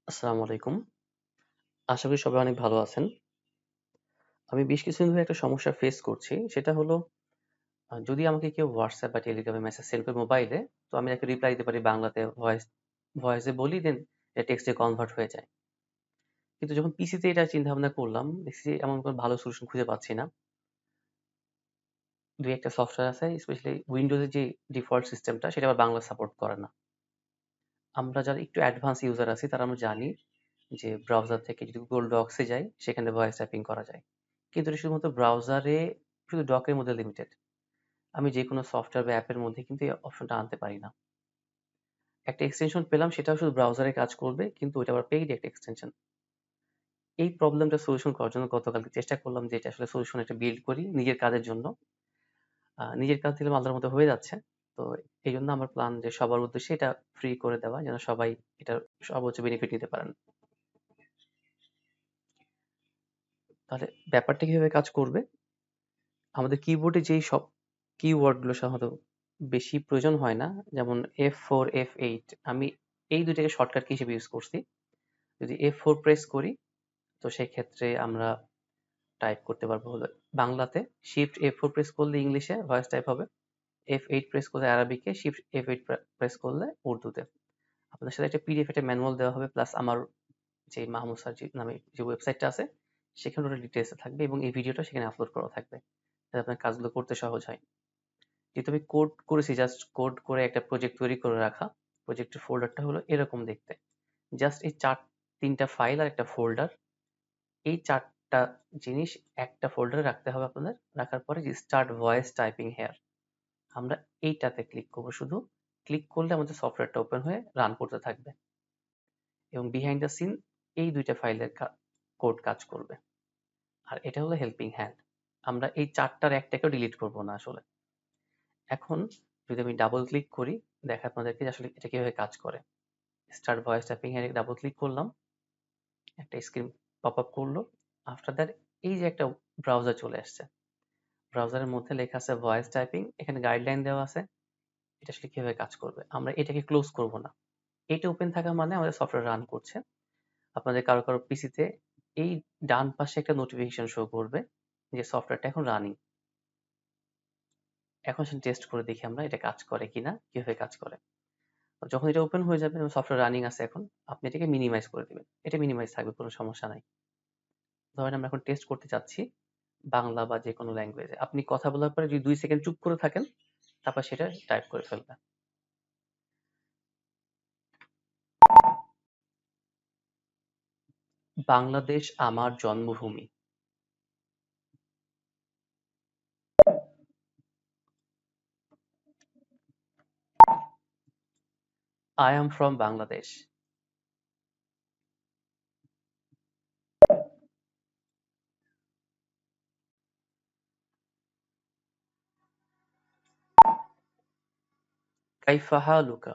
আসসালামু আলাইকুম। আশা করি সবাই অনেক ভালো আছেন। আমি বেশ কিছুদিন ধরে একটা সমস্যা ফেস করছি। সেটা হলো যদি আমাকে কেউ WhatsApp বা Telegram এ মেসেজ সেন্ড করে মোবাইলে, তো আমি তাকে রিপ্লাই দিতে পারি বাংলাতে ভয়েসে বলি দেন এটা টেক্সটে কনভার্ট হয়ে যায়। কিন্তু যখন পিসিতে এটা চিন্তাভাবনা করলাম, দেখছি যে এমন কোনো ভালো সলিউশন খুঁজে পাচ্ছি না। ২-১ টা সফটওয়্যার আছে স্পেশালি উইন্ডোজের যে ডিফল্ট সিস্টেমটা সেটা আবার বাংলা সাপোর্ট করে না। আমরা যারা একটু অ্যাডভান্স ইউজার আছি তারা আমরা জানি যে ব্রাউজার থেকে যদি Google Docs এ যাই সেখানে ভয়েস টাইপিং করা যায়। কিন্তু এটা শুধুমাত্র ব্রাউজারে শুধু ডকের মধ্যে লিমিটেড। আমি যেকোনো সফটওয়্যার বা অ্যাপের মধ্যে কিন্তু এই অপশনটা আনতে পারি না। একটা এক্সটেনশন পেলাম সেটাও শুধু ব্রাউজারে কাজ করবে কিন্তু ওইটা আবার পেইড একটা এক্সটেনশন। এই প্রবলেমটা সলিউশন করার জন্য গতকালকে চেষ্টা করলাম যে এটা আসলে সলিউশন একটা বিল্ড করি নিজের কাজের জন্য। নিজের কাজ দিলে আল্লাহর মতো হয়ে যাচ্ছে। তো এইজন্য আমার প্ল্যান যে সবার উদ্দেশ্যে এটা ফ্রি করে দেওয়া যেন সবাই এটার সর্বোচ্চ বেনিফিট নিতে পারেন। তাহলে ব্যাপারটা কিভাবে কাজ করবে? আমাদের কিবোর্ডে যেই সব কিওয়ার্ডগুলো সাধারণত বেশি প্রয়োজন হয় না, যেমন F4, F8 আমি এই ২ টাকে শর্টকাট কি হিসেবে ইউজ করছি। যদি F4 প্রেস করি তো সেক্ষেত্রে আমরা টাইপ করতে পারবো হলো বাংলাতে, শিফট F4 প্রেস করলে ইংলিশে ভয়েস টাইপ হবে, F8 প্রেস করলে আরবিকে, শিফট F8 প্রেস করলে উর্দুতে। আপনাদের সাথে একটা পিডিএফ একটা ম্যানুয়াল দেওয়া হবে প্লাস আমার যে মাহমুদ স্যার নামে যে ওয়েবসাইটটা আছে সেখানে ওটা ডিটেলসে থাকবে এবং এই ভিডিওটা সেখানে আপলোড করা থাকবে যাতে আপনার কাজগুলো করতে সহজ হয়। যেহেতু আমি কোড করেছি, জাস্ট কোড করে একটা প্রজেক্ট তৈরি করে রাখা, প্রজেক্টের ফোল্ডারটা হলো এরকম দেখতে। জাস্ট এই ৩টা ফাইল আর একটা ফোল্ডার, এই ৪টা জিনিস একটা ফোল্ডারে রাখতে হবে আপনাদের। রাখার পরে যে স্টার্ট ভয়েস টাইপিং হেয়ার, আমরা এইটাতে ক্লিক করবো শুধু। ক্লিক করলে আমাদের সফটওয়্যারটা ওপেন হয়ে রান করতে থাকবে এবং বিহাইন্ড দ্য সিন এই ২টা ফাইলের কোড কাজ করবে। আর এটা হলো হেল্পিং হ্যান্ড। আমরা এই ৪টার একটাকেও ডিলিট করব না আসলে। এখন যদি আমি ডাবল ক্লিক করি, দেখাই আপনাদেরকে যে আসলে এটা কিভাবে কাজ করে। স্টার্ট ভয়েস টাইপিং এ ডাবল ক্লিক করলাম, একটা স্ক্রিন পপ আপ করলো। আফটার দ্যাট এই যে একটা ব্রাউজার চলে আসছে, ব্রাউজারের মধ্যে লেখা আছে ভয়েস টাইপিং, এখানে গাইডলাইন দেওয়া আছে এটা আসলে কিভাবে কাজ করবে। আমরা এটাকে ক্লোজ করব না, এটা ওপেন থাকা মানে আমাদের সফটওয়্যার রান করছে। আপনাদের কারো কারো পিসিতে এই ডান পাশে একটা নোটিফিকেশন শো করবে যে সফটওয়্যারটা এখন রানিং। এখন সেটা টেস্ট করে দেখি আমরা এটা কাজ করে কিনা, কিভাবে কাজ করে। যখন এটা ওপেন হয়ে যাবে এবং সফটওয়্যার রানিং আছে এখন, আপনি এটাকে মিনিমাইজ করে দিবেন। এটা মিনিমাইজ থাকবে, কোনো সমস্যা নাই। ধরেন আমরা এখন টেস্ট করতে চাচ্ছি বাংলা বা যেকোনো ল্যাঙ্গুয়েজে। আপনি কথা বলার পরে যদি ২ সেকেন্ড চুপ করে থাকেন, তারপর সেটা টাইপ করে ফেলবেন। বাংলাদেশ আমার জন্মভূমি। I am from Bangladesh. কাইফা হালুকা?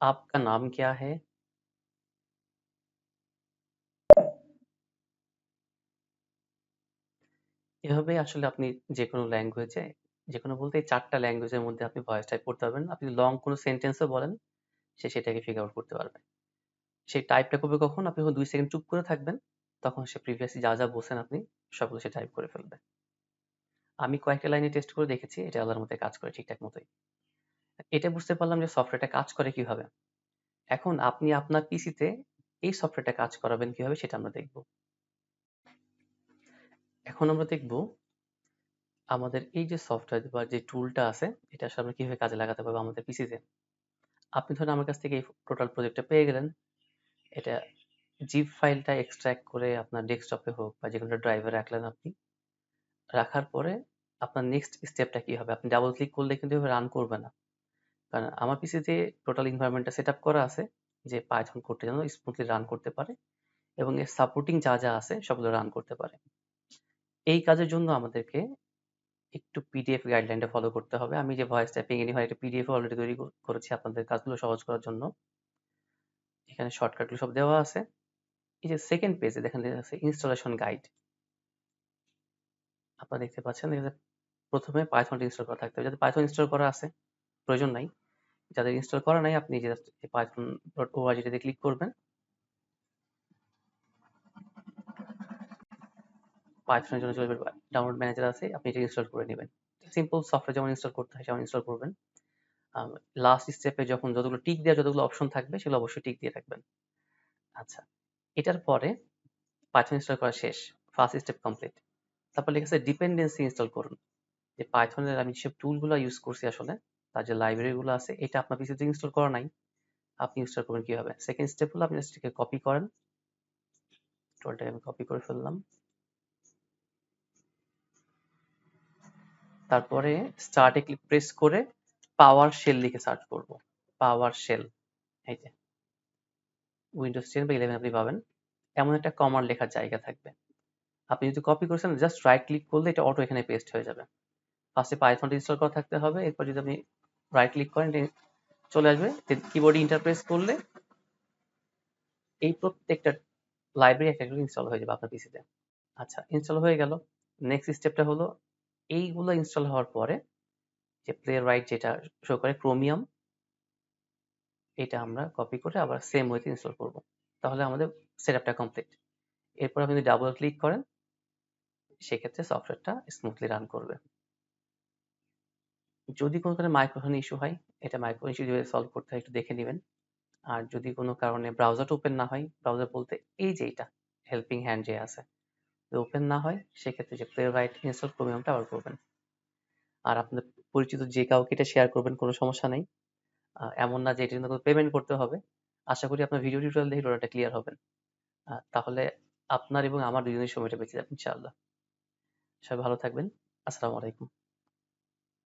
आपका नाम क्या है? এভাবে আসলে আপনি যেকোনো ল্যাঙ্গুয়েজে, যেকোনো বলতে এই ৪ টা ল্যাঙ্গুয়েজের মধ্যে আপনি ভয়েস টাইপ করতে পারবেন। আপনি লং কোনো সেন্টেন্সও বলেন, সে সেটাকে ফিগার আউট করতে পারবে। সে টাইপটা করবে কখন? আপনি যখন ২ সেকেন্ড চুপ করে থাকবেন, তখন সে প্রিভিয়াসলি যা, যা বলছেন আপনি সবগুলো সে টাইপ করে ফেলবে। আমি কয়েকটা লাইনে টেস্ট করে দেখেছি, এটা আল্লাহর মতে কাজ করে ঠিকঠাক মতোই। এটা বুঝতে পারলাম যে সফটওয়্যারটা কাজ করে কিভাবে। এখন আপনি আপনার পিসিতে এই সফটওয়্যারটা কাজ করাবেন কিভাবে সেটা আমরা দেখব। এখন আমরা দেখব আমাদের এই যে সফটওয়্যার বা যে টুলটা আছে এটা আসলে আমরা কিভাবে কাজে লাগাতে পারবো আমাদের পিসিতে। আপনি ধরুন আমার কাছ থেকে এই টোটাল প্রজেক্টটা পেয়ে গেলেন। এটা জিপ ফাইলটা এক্সট্রাক্ট করে আপনার ডেস্কটপে হোক বা যেকোনো একটা ড্রাইভে রাখলেন আপনি। রাখার পরে আপনার নেক্সট স্টেপটা কি হবে? আপনি ডাবল ক্লিক করলে কিন্তু এভাবে রান করবে না। কারণ আমার পিসিতে টোটাল এনভায়রনমেন্টটা সেটআপ করা আছে যে পাইথন কোডটা যেন স্মুথলি রান করতে পারে এবং এর সাপোর্টিং যা, যা আছে সবগুলো রান করতে পারে। এই কাজের জন্য আমাদেরকে একটু পিডিএফ গাইডলাইনটা ফলো করতে হবে। আমি যে ভয়েস টাইপিং এনিহার একটা পিডিএফ অলরেডি তৈরি করেছি আপনাদের কাজগুলো সহজ করার জন্য। এখানে শর্টকাটগুলো সব দেওয়া আছে। এই যে সেকেন্ড পেজে দেখেন লেখা আছে ইনস্টলেশন গাইড। আপনারা দেখতে পাচ্ছেন এখানে প্রথমে পাইথনটা ইনস্টল করা থাকতে হবে। যাদের পাইথন ইনস্টল করা আছে প্রয়োজন নাই। যাদের ইনস্টল করা নাই আপনি জাস্ট এই python.org টাতে ক্লিক করবেন। পাইথনের জন্য চলে যাবে ডাউনলোড ম্যানেজার আছে, আপনি এটা ইনস্টল করে নেবেন। সিম্পল সফটওয়্যার যেমন ইনস্টল করতে হয় সেমন ইনস্টল করবেন। লাস্ট স্টেপে যখন যতগুলো টিক দেওয়ার যতগুলো অপশন থাকবে সেগুলো অবশ্যই টিক দিয়ে রাখবেন। আচ্ছা, এটার পরে পাইথন ইনস্টল করা শেষ, ফার্স্ট স্টেপ কমপ্লিট। তারপর লেখা আছে ডিপেন্ডেন্সি ইনস্টল করুন। যে পাইথনের আমি যেসব টুলগুলো ইউজ করছি আসলে তার যে লাইব্রেরিগুলো আছে এটা আপনার পিসিতে ইনস্টল করা নাই, আপনি ইনস্টল করবেন কিভাবে। সেকেন্ড স্টেপ হলো আপনি জাস্ট কপি করেন, টোটালটাকে আমি কপি করে ফেললাম। তারপরে স্টার্টে ক্লিক প্রেস করে পাওয়ার শেল লিখে সার্চ করব। পাওয়ার শেল, এই যে উইন্ডোজ 10 বা 11 আপনি পাবেন, এমন একটা কমান্ড লেখার জায়গা থাকবে। আপনি যদি কপি করেছেন জাস্ট রাইট ক্লিক করলে এটা অটো এখানে পেস্ট হয়ে যাবে। ফার্স্টে পাইথনটা ইনস্টল করা থাকতে হবে, এরপর যদি আপনি রাইট ক্লিক করেন চলে আসবে। কিবোর্ডে ইন্টারপ্রেস করলে এই প্রত্যেকটা লাইব্রেরি একটা ইনস্টল হয়ে যাবে আপনার পিসিতে। আচ্ছা, ইনস্টল হয়ে গেল। নেক্সট স্টেপটা হলো এইগুলো ইনস্টল হওয়ার পরে যে প্লে রাইট যেটা শো করে ক্রোমিয়াম, এটা আমরা কপি করে আবার সেম ওয়েতে ইনস্টল করব। তাহলে আমাদের সেটআপটা কমপ্লিট। এরপর আপনি যদি ডাবল ক্লিক করেন সেক্ষেত্রে সফটওয়্যারটা স্মুথলি রান করবে। যদি কোনো কারণে মাইক্রোফোন ইস্যু হয়, এটা মাইক্রোফোন ইস্যু যেভাবে সলভ করতে হয় একটু দেখে নেবেন। আর যদি কোনো কারণে ব্রাউজারটা ওপেন না হয়, ব্রাউজার বলতে এই যে এটা হেল্পিং হ্যান্ড যে আছে, ওপেন না হয় সেক্ষেত্রে যে প্লে রাইট ইনস্টল ক্রোমিয়ামটা আবার করবেন। আর আপনার পরিচিত যে কাউকে এটা শেয়ার করবেন, কোনো সমস্যা নেই। এমন না যে এটার জন্য পেমেন্ট করতে হবে। আশা করি আপনার ভিডিও টিউটোরিয়াল দেখে টোটালটা ক্লিয়ার হবেন। তাহলে আপনার এবং আমার দুজনের সময়টা বেঁচে যাবে ইনশাআল্লাহ। সবাই ভালো থাকবেন। আসসালামু আলাইকুম।